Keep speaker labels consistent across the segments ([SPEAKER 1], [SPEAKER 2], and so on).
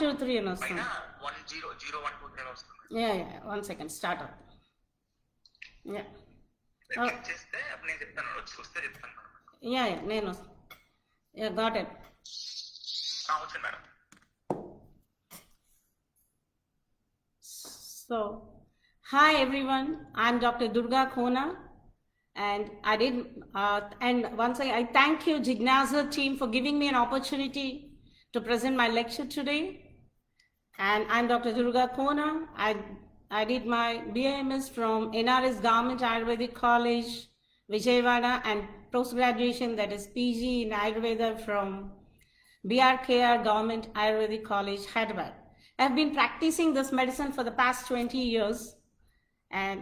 [SPEAKER 1] 2 3 అని వస్తుంది.
[SPEAKER 2] 100123 అని వస్తుంది.
[SPEAKER 1] యా 1 సెకండ్ స్టార్ట్ అవుతుంది. యా
[SPEAKER 2] చేస్తే అప్పుడు నేను చెప్తాను, వచ్చి చూస్తే చెప్తాను.
[SPEAKER 1] యా నేను గాట్ ఇట్.
[SPEAKER 2] వచ్చింది madam.
[SPEAKER 1] So, hi everyone, I'm Dr. Durga Khona, and I thank you Jignasa team for giving me an opportunity to present my lecture today. And I'm Dr. Durga Khona. I did my BAMS from NRS Government Ayurvedic College, Vijayawada, and post-graduation, that is PG in Ayurveda from BRKR Government Ayurvedic College, Hyderabad. I've been practicing this medicine for the past 20 years, and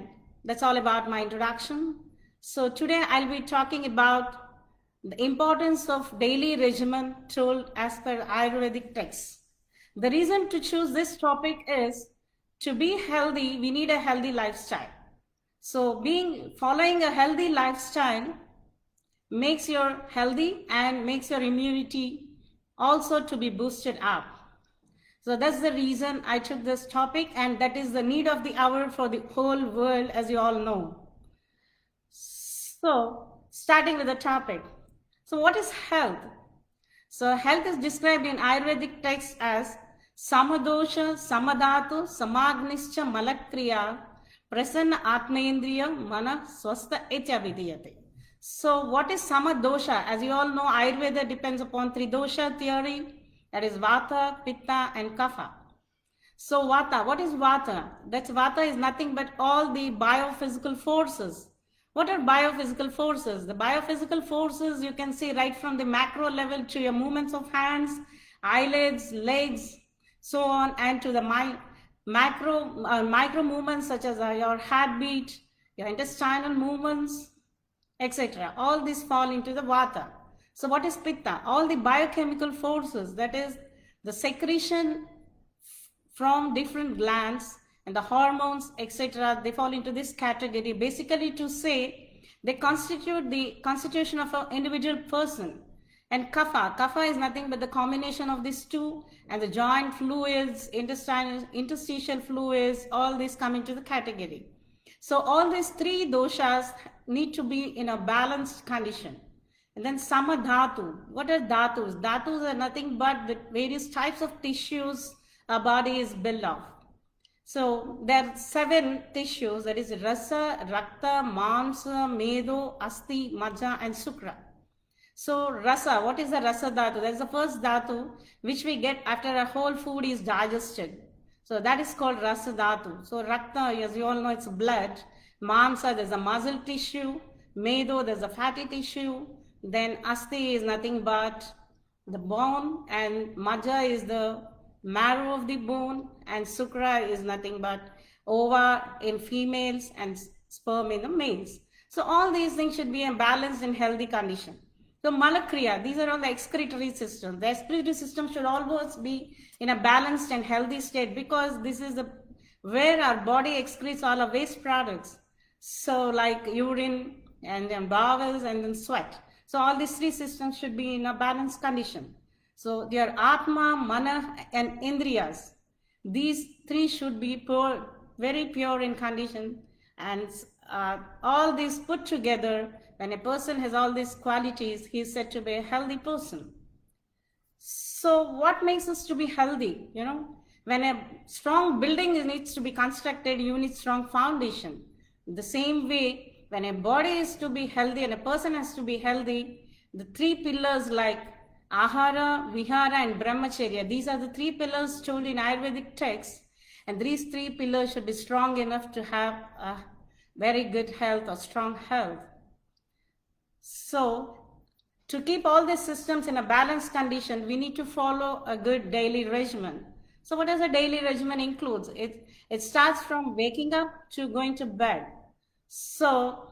[SPEAKER 1] that's all about my introduction. So today I'll be talking about the importance of daily regimen told as per Ayurvedic texts. The reason to choose this topic is to be healthy, we need a healthy lifestyle. So following a healthy lifestyle makes you healthy and makes your immunity also to be boosted up. So that's the reason I took this topic, and that is the need of the hour for the whole world, as you all know. So starting with the topic. So what is health? So health is described in Ayurvedic texts as samadosha, samadhatu, samagnischa, malakriya, prasanna atmendriya, mana swastha ityavidiyate. So what is samadosha? As you all know, Ayurveda depends upon three dosha theory, that is Vata, Pitta, and Kapha. So Vata, what is Vata? That's Vata is nothing but all the biophysical forces. What are biophysical forces? The biophysical forces you can see right from the macro level to your movements of hands, eyelids, legs, so on, and to the micro movements such as your heartbeat, your intestinal movements, etc. All these fall into the Vata. So what is Pitta? All the biochemical forces, that is the secretion from different glands and the hormones, etc. They fall into this category. Basically to say, they constitute the constitution of an individual person. And Kapha is nothing but the combination of these two, and the joint fluids, interstitial fluids, all these come into the category. So all these three doshas need to be in a balanced condition. And then samadhatu. What are dhatus? Dhatus are nothing but the various types of tissues our body is built of. So there are 7 tissues, that is rasa, rakta, mamsa, medo, asti, majja, and sukra. So rasa, what is the rasa dhatu? That is the first dhatu which we get after a whole food is digested. So that is called rasa dhatu. So rakta, as you all know, it's blood. Mamsa, there's a muscle tissue. Medo, there's a fatty tissue. Then asti is nothing but the bone, and majja is the marrow of the bone, and sukra is nothing but ova in females and sperm in the males. So all these things should be in balanced and healthy condition. So malakriya, these are all the excretory systems. The excretory system should always be in a balanced and healthy state, because this is where our body excretes all our waste products. So like urine, and then bowels, and then sweat. So all these 3 systems should be in a balanced condition. So your Atma, Mana, and Indriyas, these 3 should be pure, very pure in condition. And all these put together, when a person has all these qualities, he is said to be a healthy person. So what makes us to be healthy? When a strong building needs to be constructed, you need strong foundation. The same way, when a body is to be healthy and a person has to be healthy, the 3 pillars like Ahara, Vihara, and Brahmacharya, these are the 3 pillars told in Ayurvedic texts, and these 3 pillars should be strong enough to have a very good health or strong health. So to keep all these systems in a balanced condition, we need to follow a good daily regimen. So what does a daily regimen includes? It starts from waking up to going to bed. So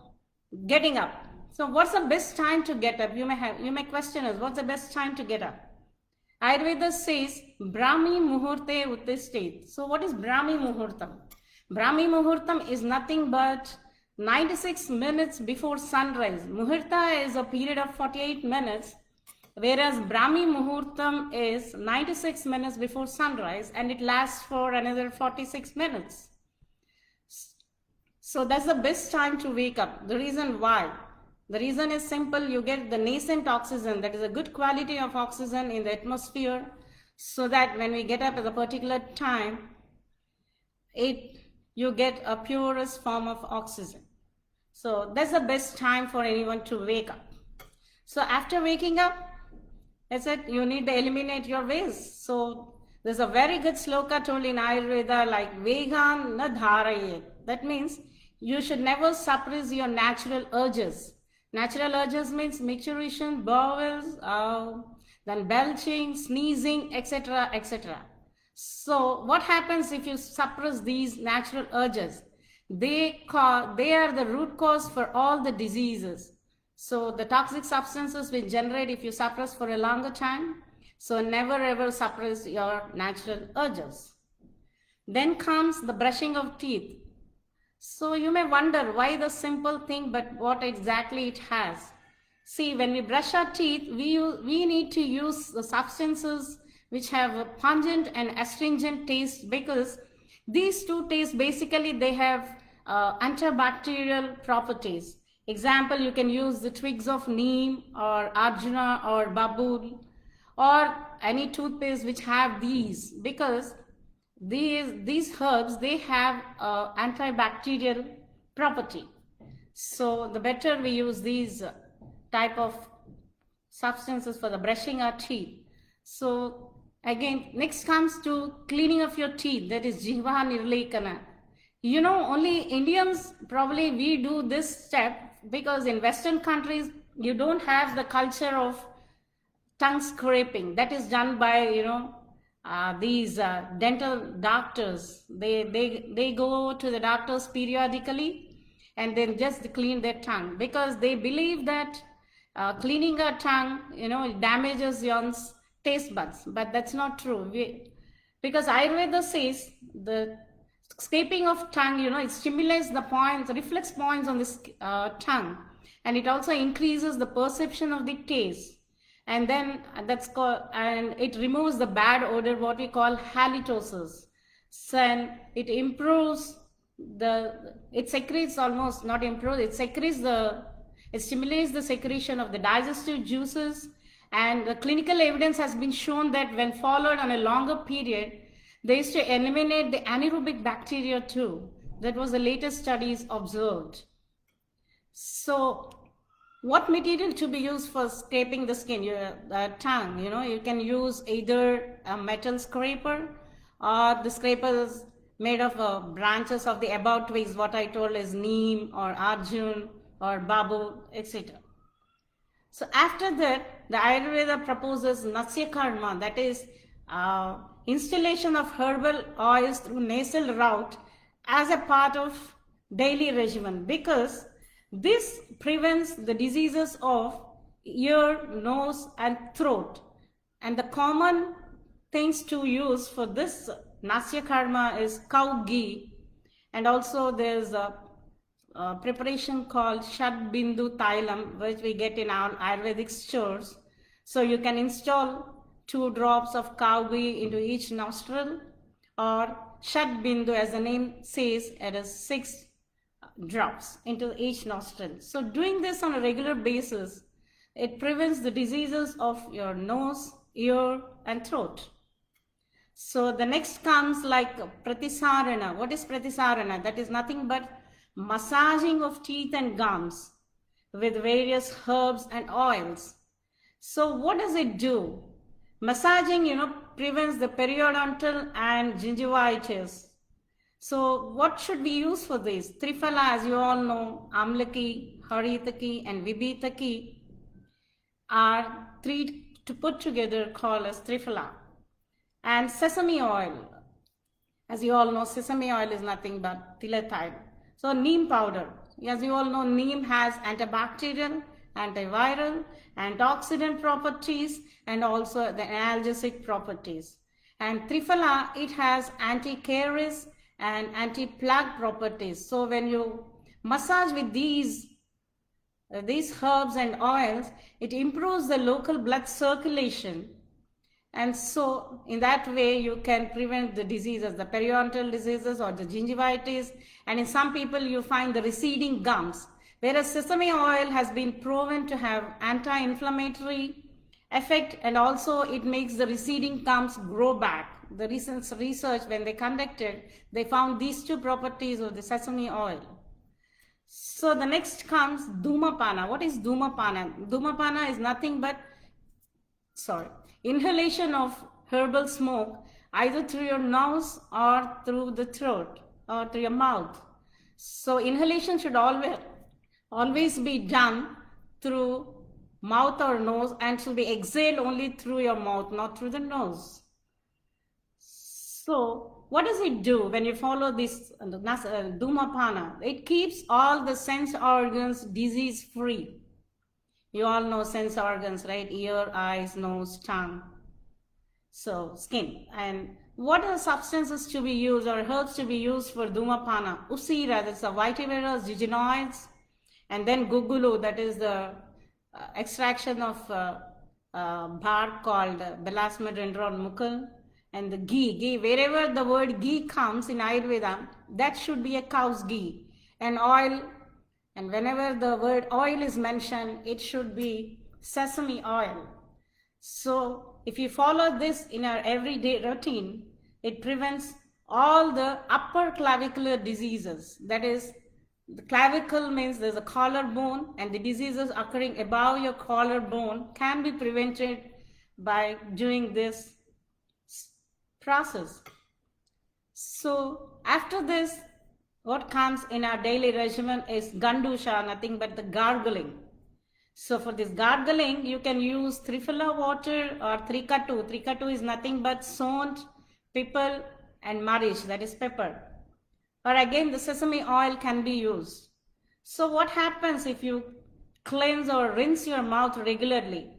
[SPEAKER 1] getting up. So what's the best time to get up? You may question us, what's the best time to get up? Ayurveda says Brahmi Muhurte Uttishtet. So what is Brahmi Muhurtam? Brahmi Muhurtam is nothing but 96 minutes before sunrise. Muhurta is a period of 48 minutes Whereas Brahmi Muhurtam is 96 minutes before sunrise and it lasts for another 46 minutes. So that's the best time to wake up. The reason why? The reason is simple. You get the nascent oxygen, that is a good quality of oxygen in the atmosphere, so that when we get up at a particular time, you get a purest form of oxygen. So that's the best time for anyone to wake up. So after waking up, I said you need to eliminate your waste. So there's a very good sloka told in Ayurveda like Vegan na dharayet. That means you should never suppress your natural urges. Natural urges means micturition, bowels, then belching, sneezing, etc., etc. So what happens if you suppress these natural urges? They are the root cause for all the diseases. So the toxic substances will generate if you suppress for a longer time. So never ever suppress your natural urges. Then comes the brushing of teeth. So you may wonder why the simple thing, but what exactly it has. See, when we brush our teeth, we need to use the substances which have a pungent and astringent taste, because these two tastes basically they have antibacterial properties. Example, you can use the twigs of neem or arjuna or babul or any toothpaste which have these, because these herbs, they have antibacterial property. So the better we use these type of substances for the brushing our teeth. So again, next comes to cleaning of your teeth, that is jihva nirlekana. You know, only Indians probably we do this step, because in Western countries you don't have the culture of tongue scraping. That is done by, you know, these dental doctors. They go to the doctors periodically and then just clean their tongue, because they believe that cleaning our tongue, you know, it damages one's taste buds. But that's not true. Because Ayurveda says the scraping of tongue, you know, it stimulates the points, reflex points on this tongue, and it also increases the perception of the taste. And then that's called, and it removes the bad odor, what we call halitosis. So it improves it secretes almost, not improves, it stimulates the secretion of the digestive juices. And the clinical evidence has been shown that when followed on a longer period, they used to eliminate the anaerobic bacteria too. That was the latest studies observed. So what material to be used for scraping the skin, your tongue? You know, you can use either a metal scraper, or the scrapers made of branches of the above twigs, what I told is neem or arjun or babu, etc. So after that, the Ayurveda proposes Nasya Karma, that is installation of herbal oils through nasal route as a part of daily regimen, because this prevents the diseases of ear, nose and throat. And the common things to use for this Nasya Karma is cow ghee, and also there's a preparation called Shad Bindu Thailam, which we get in our Ayurvedic stores. So you can install 2 drops of cow ghee into each nostril, or Shad Bindu, as the name says, it is 6 drops into each nostril. So doing this on a regular basis, it prevents the diseases of your nose, ear and throat. So the next comes like Pratisarana. What is Pratisarana? That is nothing but massaging of teeth and gums with various herbs and oils. So what does it do? Massaging, you know, prevents the periodontal and gingivitis. So what should we use for this? Triphala, as you all know, Amlaki, Haritaki and Vibhitaki are 3 to put together called as Triphala. And sesame oil. As you all know, sesame oil is nothing but tilethyl. So neem powder. As you all know, neem has antibacterial, antiviral, antioxidant properties and also the analgesic properties. And Triphala, it has anti-caries and anti-plaque properties. So when you massage with these these herbs and oils, it improves the local blood circulation. And so in that way, you can prevent the diseases, the periodontal diseases or the gingivitis. And in some people, you find the receding gums. Whereas sesame oil has been proven to have anti-inflammatory effect, and also it makes the receding gums grow back. The recent research, when they conducted, they found these two properties of the sesame oil. So the next comes Dhumapana. What is Dhumapana? Dhumapana is nothing but, inhalation of herbal smoke either through your nose or through the throat or through your mouth. So inhalation should always be done through mouth or nose, and should be exhaled only through your mouth, not through the nose. So what does it do when you follow this Dhumapana? It keeps all the sense organs disease free. You all know sense organs, right? Ear, eyes, nose, tongue. So skin. And what are substances to be used or herbs to be used for Dhumapana? Usira, that's the vitivirus, giginoids, and then Gugulu, that is the extraction of bark called Belasmodendron mucul, and the ghee. Wherever the word ghee comes in Ayurveda, that should be a cow's ghee. And oil, and whenever the word oil is mentioned, it should be sesame oil. So if you follow this in our everyday routine, it prevents all the upper clavicular diseases. That is, the clavicle means there's a collarbone, and the diseases occurring above your collarbone can be prevented by doing this process. So after this, what comes in our daily regimen is Gandusha, nothing but the gargling. So for this gargling, you can use Triphala water or Trikatu. Trikatu is nothing but sont, pipal, and marish, that is pepper. Or again, the sesame oil can be used. So what happens if you cleanse or rinse your mouth regularly?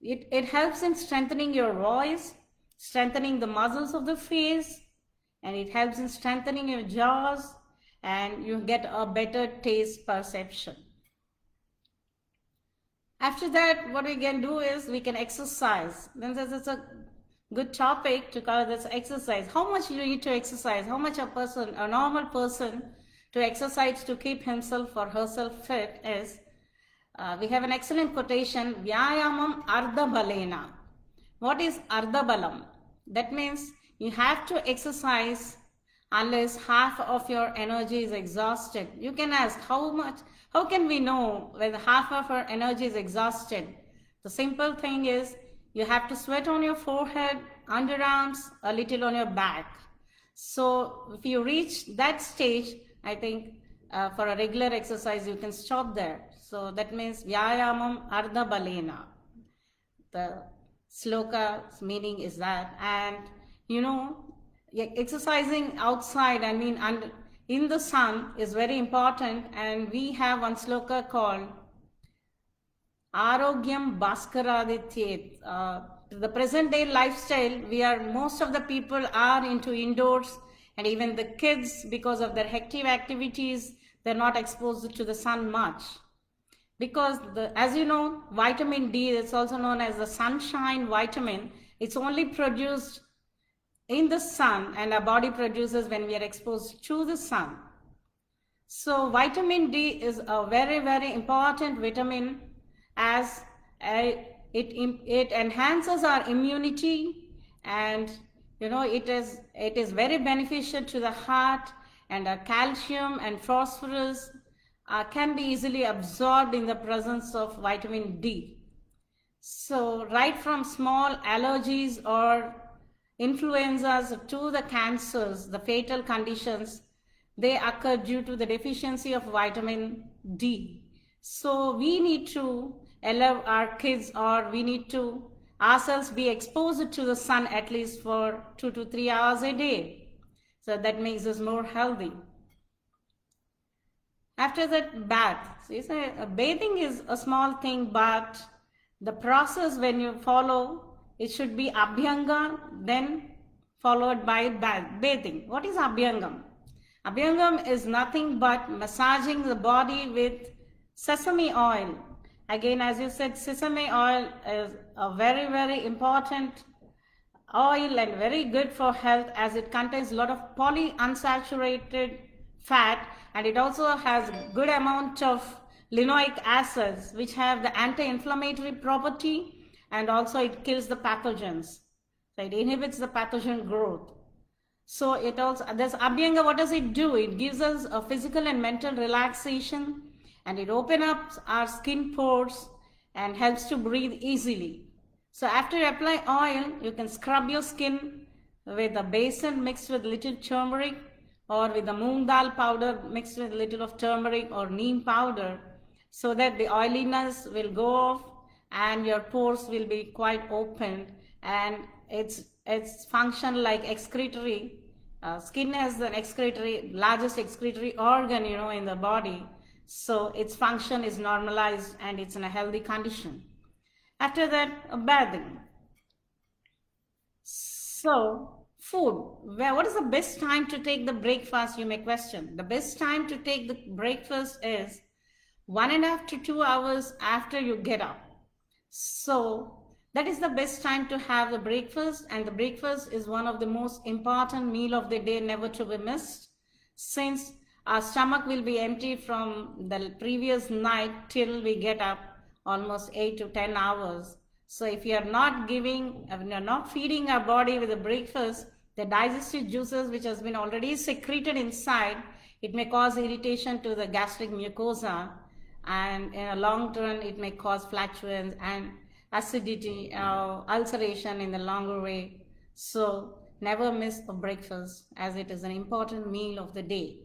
[SPEAKER 1] It helps in strengthening your voice, strengthening the muscles of the face, and it helps in strengthening your jaws, and you get a better taste perception. After that, what we can do is we can exercise. Then there's a good topic to cover this exercise. How much you need to exercise? How much a normal person to exercise to keep himself or herself fit is, we have an excellent quotation, Vyayamam Ardha Balena. What is Ardha Balam? That means you have to exercise unless half of your energy is exhausted. You can ask, how can we know when half of our energy is exhausted? The simple thing is, you have to sweat on your forehead, underarms, a little on your back. So if you reach that stage, I think for a regular exercise, you can stop there. So that means Vyayamam Ardha Balena. The sloka's meaning is that. And exercising outside, in the sun is very important. And we have one sloka called Arogyam Bhaskaraditye. The present day lifestyle, most of the people are into indoors, and even the kids, because of their hectic activities, they're not exposed to the sun much. Because as you know, vitamin D, it's also known as the sunshine vitamin. It's only produced in the sun, and our body produces when we are exposed to the sun. So vitamin D is a very, very important vitamin, as it enhances our immunity, and it is very beneficial to the heart, and our calcium and phosphorus can be easily absorbed in the presence of vitamin D. So right from small allergies or influenzas to the cancers, the fatal conditions, they occur due to the deficiency of vitamin D. So we need to allow our kids, or we need to ourselves be exposed to the sun at least for 2 to 3 hours a day. So that makes us more healthy. After that, bath. So bathing is a small thing, but the process when you follow, it should be Abhyanga, then followed by bathing. What is Abhyangam? Abhyangam is nothing but massaging the body with Sesame oil. Again, as you said, sesame oil is a very, very important oil and very good for health, as it contains a lot of polyunsaturated fat, and it also has good amount of linoleic acids which have the anti-inflammatory property, and also it kills the pathogens. So it inhibits the pathogen growth. So it also, this Abhyanga, what does it do? It gives us a physical and mental relaxation, and it opens up our skin pores and helps to breathe easily. So after you apply oil, you can scrub your skin with a basin mixed with little turmeric, or with the moong dal powder mixed with little of turmeric or neem powder, so that the oiliness will go off and your pores will be quite open, and it's function like excretory. Skin has an excretory, largest excretory organ, in the body. So its function is normalized and it's in a healthy condition. After that, bathing. So, food. What is the best time to take the breakfast? You may question. The best time to take the breakfast is 1.5 to 2 hours after you get up. So, that is the best time to have the breakfast, and the breakfast is one of the most important meal of the day, never to be missed, since our stomach will be empty from the previous night till we get up, almost 8 to 10 hours. So if you are not feeding our body with a breakfast, the digestive juices which has been already secreted inside, it may cause irritation to the gastric mucosa, and in a long term it may cause flatulence and acidity, ulceration in the longer way. So never miss a breakfast, as it is an important meal of the day.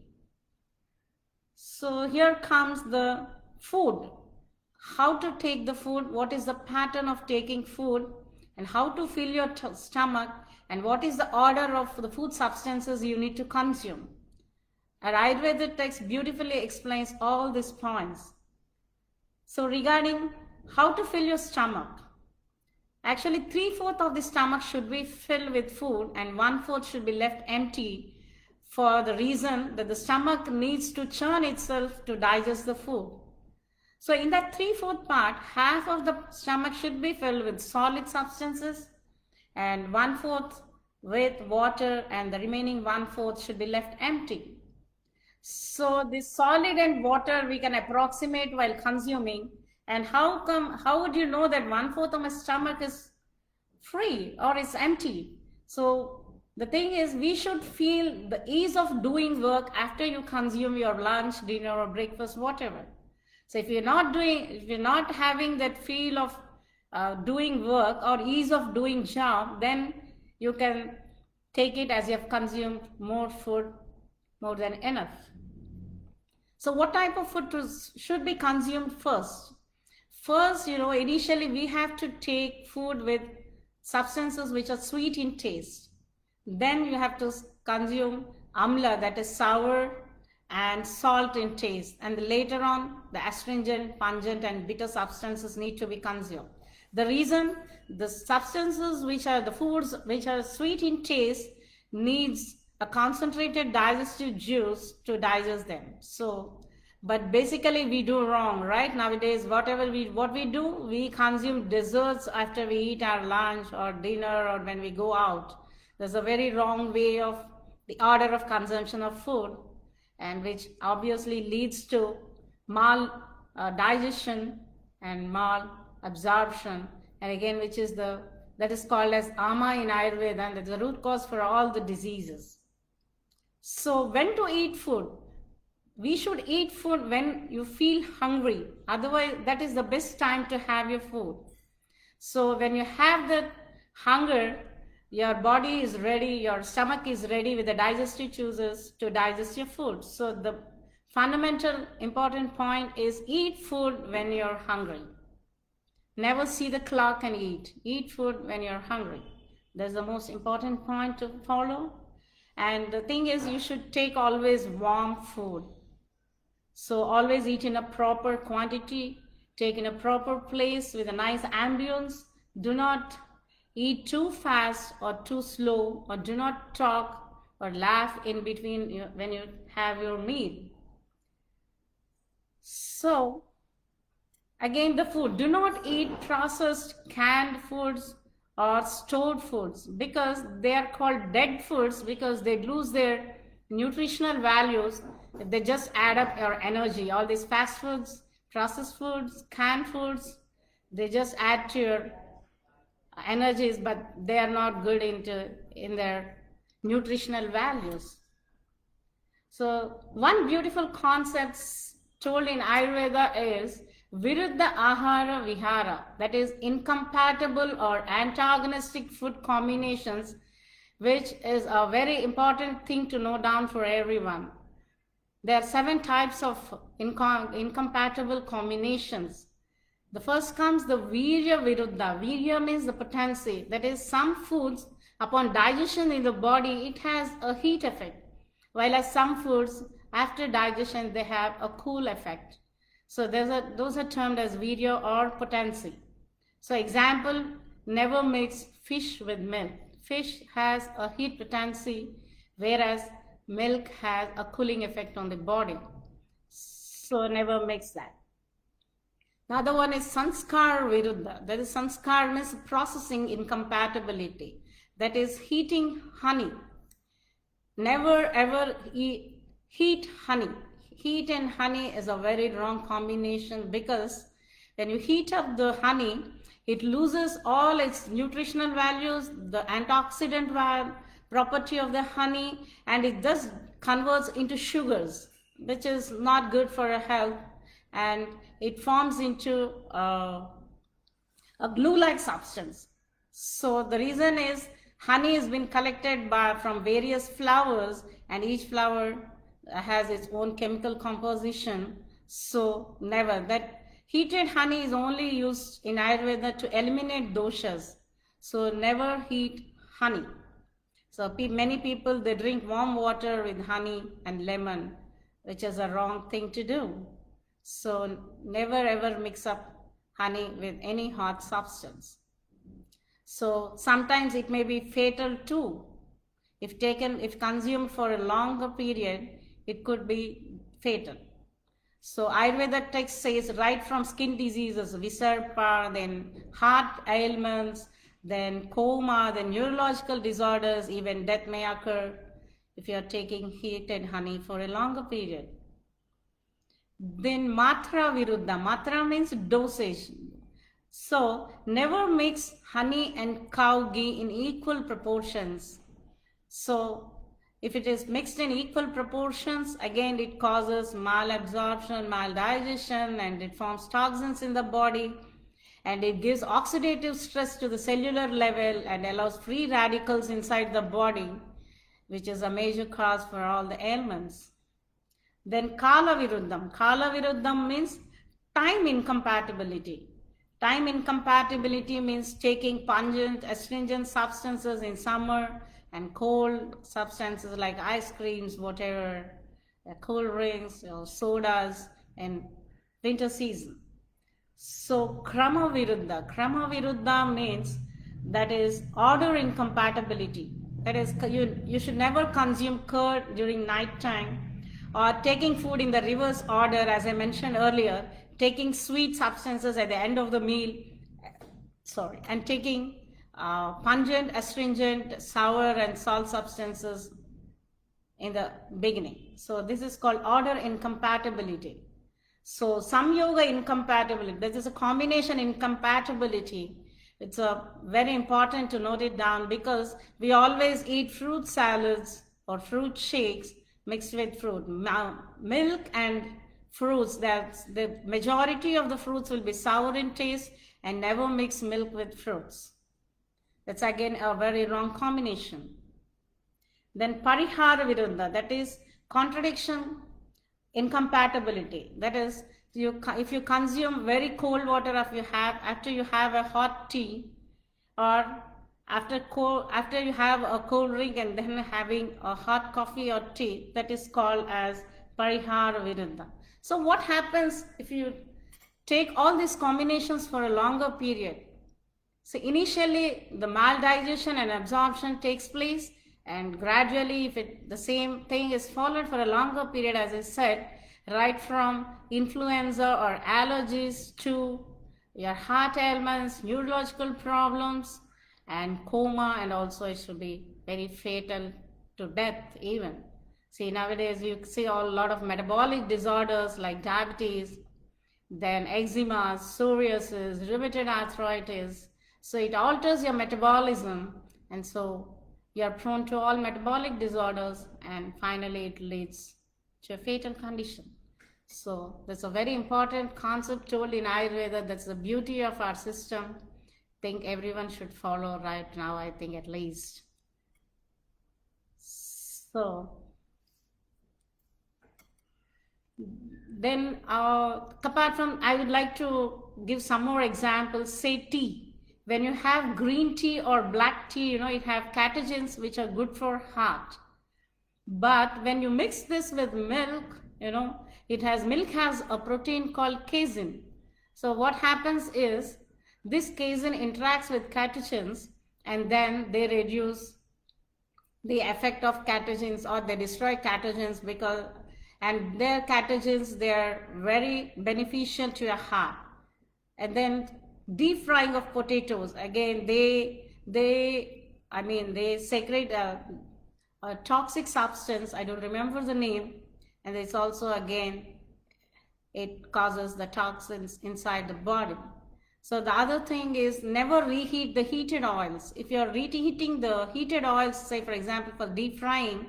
[SPEAKER 1] So here comes the food. How to take the food, what is the pattern of taking food, and how to fill your stomach, and what is the order of the food substances you need to consume. Our Ayurveda text beautifully explains all these points. So regarding how to fill your stomach, actually 3/4 of the stomach should be filled with food and 1/4 should be left empty, for the reason that the stomach needs to churn itself to digest the food. So in that 3/4 part, half of the stomach should be filled with solid substances and 1/4 with water, and the remaining 1/4 should be left empty. So the solid and water we can approximate while consuming. And how would you know that 1/4 of my stomach is free or is empty? So the thing is, we should feel the ease of doing work after you consume your lunch, dinner, or breakfast, whatever. So if you're not having that feel of doing work or ease of doing job, then you can take it as you have consumed more food, more than enough. So what type of food should be consumed first? First, initially we have to take food with substances which are sweet in taste. Then you have to consume amla, that is sour, and salt in taste. And later on, the astringent, pungent, and bitter substances need to be consumed. The reason, the substances which are the foods which are sweet in taste needs a concentrated digestive juice to digest them. So, but basically we do wrong, right? Nowadays, what we do, we consume desserts after we eat our lunch or dinner, or when we go out. There's a very wrong way of the order of consumption of food, and which obviously leads to digestion and malabsorption, and again, that is called as ama in Ayurveda, and that's the root cause for all the diseases. So when to eat food? We should eat food when you feel hungry. Otherwise, that is the best time to have your food. So when you have that hunger, your body is ready, your stomach is ready with the digestive juices to digest your food. So the fundamental important point is eat food when you're hungry. Never see the clock and eat. Eat food when you're hungry. That's the most important point to follow. And the thing is, you should take always warm food. So always eat in a proper quantity, take in a proper place with a nice ambience. Do not eat too fast or too slow, or do not talk or laugh in between when you have your meal. So Again, the food. Do not eat processed canned foods or stored foods because they are called dead foods because they lose their nutritional values. They just add up your energy. All these fast foods, processed foods, canned foods, they just add to your energies, but they are not good in their nutritional values. So one beautiful concept told in Ayurveda is Viruddha Ahara Vihara, that is incompatible or antagonistic food combinations, which is a very important thing to note down for everyone. There are 7 types of incompatible combinations. The first comes the Virya Viruddha. Virya means the potency. That is, some foods, upon digestion in the body, it has a heat effect, while as some foods, after digestion, they have a cool effect. So those are termed as virya or potency. So example, never mix fish with milk. Fish has a heat potency, whereas milk has a cooling effect on the body. So never mix that. The other one is sanskar viruddha. That is, sanskar means processing incompatibility. That is, heating honey. Never ever heat honey. Heat and honey is a very wrong combination because when you heat up the honey, it loses all its nutritional values, the antioxidant property of the honey, and it thus converts into sugars, which is not good for our health, and it forms into a glue-like substance. So the reason is honey has been collected from various flowers, and each flower has its own chemical composition. So never. That heated honey is only used in Ayurveda to eliminate doshas. So never heat honey. So many people, they drink warm water with honey and lemon, which is a wrong thing to do. So never ever mix up honey with any hot substance. So sometimes it may be fatal too. If consumed for a longer period, it could be fatal. So Ayurveda text says right from skin diseases, Visarpa, then heart ailments, then coma, then neurological disorders, even death may occur if you are taking heated honey for a longer period. Then Matra Viruddha. Matra means dosage. So never mix honey and cow ghee in equal proportions. So if it is mixed in equal proportions, again it causes malabsorption, maldigestion, and it forms toxins in the body, and it gives oxidative stress to the cellular level and allows free radicals inside the body, which is a major cause for all the ailments. Then Kala Viruddham. Kala Viruddham means time incompatibility. Time incompatibility means taking pungent, astringent substances in summer and cold substances like ice creams, whatever, cool drinks or sodas in winter season. So Krama Viruddha. Krama Viruddha means that is order incompatibility. That is, you should never consume curd during night time, or taking food in the reverse order, as I mentioned earlier, taking sweet substances at the end of the meal, and taking pungent, astringent, sour and salt substances in the beginning. So this is called order incompatibility. So Samyoga incompatibility, this is a combination incompatibility. It's very important to note it down because we always eat fruit salads or fruit shakes mixed with fruit. Milk and fruits, the majority of the fruits will be sour in taste, and never mix milk with fruits. That's again a very wrong combination. Then Parihara Viruddha, that is contradiction, incompatibility. That is, if you consume very cold water after you have a hot tea, or after you have a cold drink and then having a hot coffee or tea, that is called as Parihara Viruddha. So what happens if you take all these combinations for a longer period? So initially the maldigestion and absorption takes place, and gradually if the same thing is followed for a longer period, as I said, right from influenza or allergies to your heart ailments, neurological problems, and coma, and also it should be very fatal to death even. See, nowadays you see a lot of metabolic disorders like diabetes, then eczema, psoriasis, rheumatoid arthritis. So it alters your metabolism, and so you are prone to all metabolic disorders, and finally it leads to a fatal condition. So that's a very important concept told in Ayurveda. That's the beauty of our system. I think everyone should follow right now, I think at least. So then apart from, I would like to give some more examples. Say tea. When you have green tea or black tea, it have catechins which are good for heart. But when you mix this with milk, milk has a protein called casein. So what happens is this casein interacts with catechins, and then they reduce the effect of catechins, or they destroy catechins, and their catechins, they are very beneficial to your heart. And then deep frying of potatoes, again, they secrete a toxic substance, I don't remember the name, and it's also, again, it causes the toxins inside the body. So the other thing is, never reheat the heated oils. If you're reheating the heated oils, say for example for deep frying,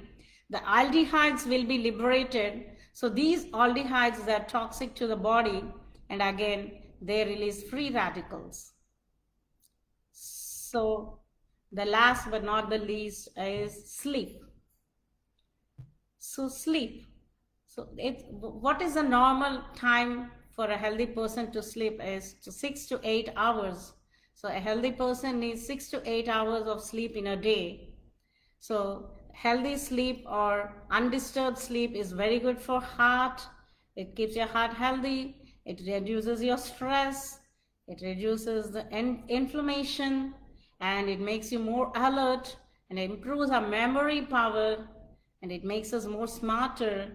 [SPEAKER 1] the aldehydes will be liberated. So these aldehydes, are toxic to the body, and again they release free radicals. So the last but not the least is sleep. So sleep. So what is the normal time for a healthy person to sleep is 6 to 8 hours. So a healthy person needs 6 to 8 hours of sleep in a day. So healthy sleep or undisturbed sleep is very good for heart. It keeps your heart healthy. It reduces your stress. It reduces the inflammation, and it makes you more alert, and it improves our memory power, and it makes us more smarter,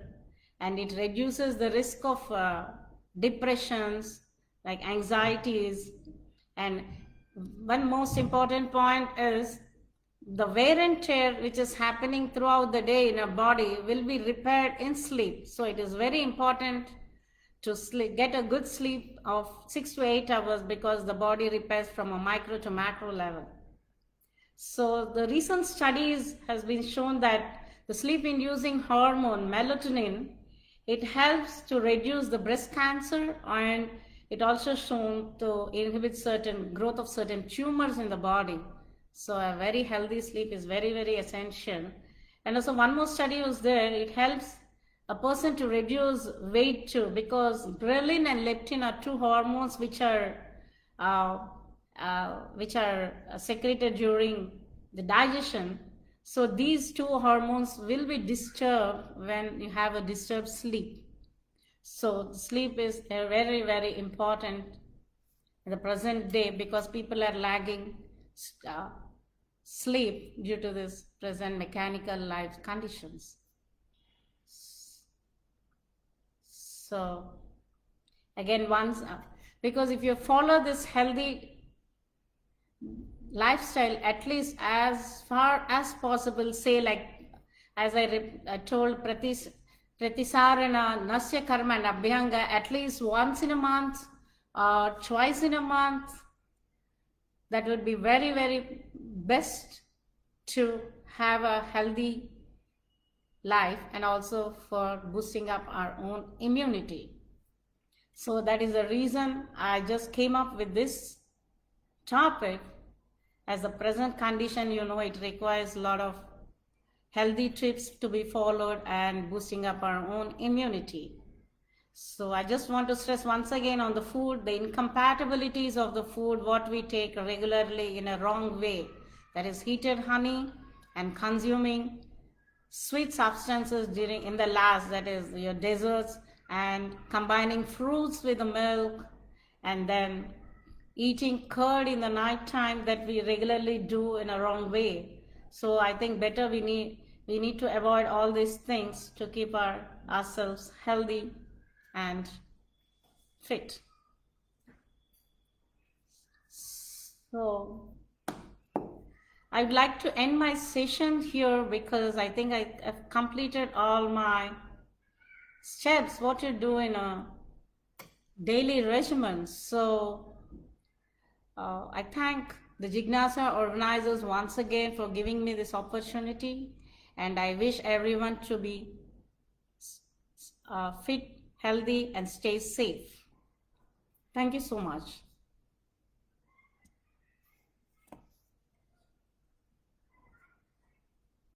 [SPEAKER 1] and it reduces the risk of depressions like anxieties. And one most important point is the wear and tear which is happening throughout the day in our body will be repaired in sleep. So it is very important to get a good sleep of 6 to 8 hours, because the body repairs from a micro to macro level. So the recent studies has been shown that the sleep inducing hormone melatonin, it helps to reduce the breast cancer, and it also shown to inhibit certain growth of certain tumors in the body. So a very healthy sleep is very, very essential. And also one more study was there, it helps a person to reduce weight too, because ghrelin and leptin are two hormones which are secreted during the digestion. So these two hormones will be disturbed when you have a disturbed sleep. So sleep is very, very important in the present day, because people are lagging sleep due to this present mechanical life conditions. So again, because if you follow this healthy lifestyle, at least as far as possible, say like as I told, pratisarana, nasya karma and abhyanga, at least once in a month or twice in a month, that would be very, very best to have a healthy life, and also for boosting up our own immunity. So that is the reason I just came up with this topic. As the present condition, it requires a lot of healthy tips to be followed and boosting up our own immunity. So I just want to stress once again on the food, the incompatibilities of the food, what we take regularly in a wrong way. That is heated honey and consuming sweet substances in the last, that is your desserts, and combining fruits with the milk, and then eating curd in the night time, that we regularly do in a wrong way. So I think better we need to avoid all these things to keep ourselves healthy and fit. So I would like to end my session here because I think I've completed all my steps, what you do in a daily regimen. So I thank the Jignasa organizers once again for giving me this opportunity, and I wish everyone to be fit, healthy, and stay safe. Thank you so much.